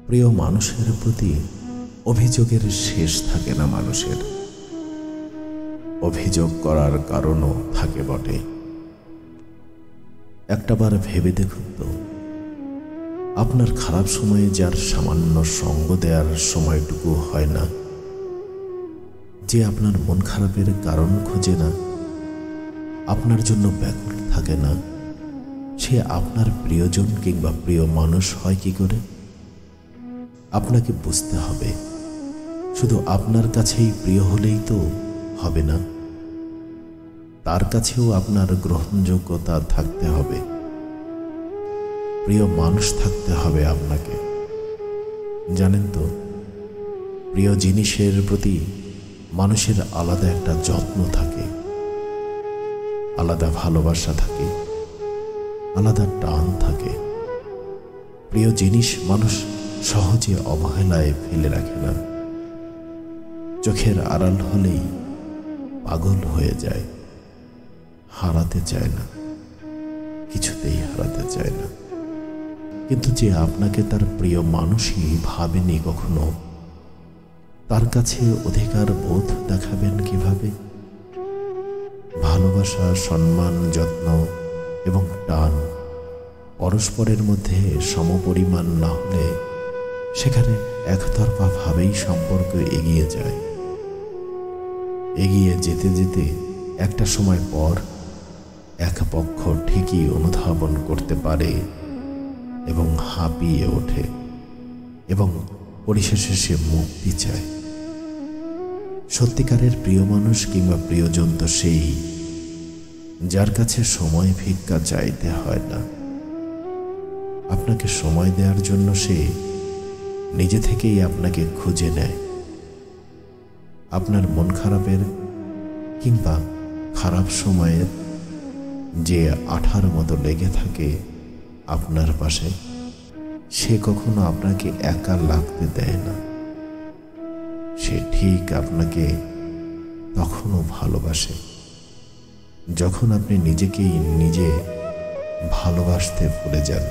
প্রিয় মানুষের প্রতি অভিযোগের শেষ থাকে না মানুষের। অভিযোগ করার কারণও থাকে বটে। একটাবার ভেবে দেখুন তো, আপনার খারাপ সময়ে যার সামান্য সঙ্গ দেওয়ার সময়টুকু হয় না, যে আপনার মন খারাপের কারণ খোঁজে না, আপনার জন্য ব্যাকুল থাকে না, সে আপনার প্রিয়জন কিংবা প্রিয় মানুষ হয় কি করে? আপনাকে বুঝতে হবে, শুধু আপনার কাছেই প্রিয় হলেই তো হবে না, তার কাছেও আপনার গ্রহণযোগ্যতা থাকতে হবে, প্রিয় মানুষ থাকতে হবে আপনাকে। জানেন তো, প্রিয় জিনিসের প্রতি মানুষের আলাদা একটা যত্ন থাকে, আলাদা ভালোবাসা থাকে, আলাদা টান থাকে। প্রিয় জিনিস মানুষ সহজে অবহেলায় ফেলে রাখে না, চোখের আড়াল হলেই পাগল হয়ে যায়, হারাতে চায় না, কিছুতেই হারাতে চায় না। কিন্তু যে আপনাকে তার প্রিয় মানুষই ভাবেনি কখনো, তার কাছে অধিকার বোধ দেখাবেন কিভাবে? ভালোবাসা, সম্মান, যত্ন এবং টান পরস্পরের মধ্যে সমপরিমাণ না হলে সেখানে একতরফা ভাবেই সম্পর্ক এগিয়ে যায়। এগিয়ে যেতে যেতে একটা সময় পর এক পক্ষ ঠিকই অনুধাবন করতে পারে এবং হাঁপিয়ে ওঠে এবং পরিশেষে সে মুক্তি চায়। সত্যিকারের প্রিয় মানুষ কিংবা প্রিয়জন তো সেই, যার কাছে সময় ভিক্ষা চাইতে হয় না। আপনাকে সময় দেওয়ার জন্য সে নিজে থেকেই আপনাকে খুঁজে নেয়। আপনার মন খারাপের কিংবা খারাপ সময়ের যে আঠার মতো লেগে থাকে আপনার পাশে, সে কখনো আপনাকে একা লাগতে দেয় না। সে ঠিক আপনাকে তখনও ভালোবাসে যখন আপনি নিজেকেই নিজে ভালোবাসতে ভুলে যান।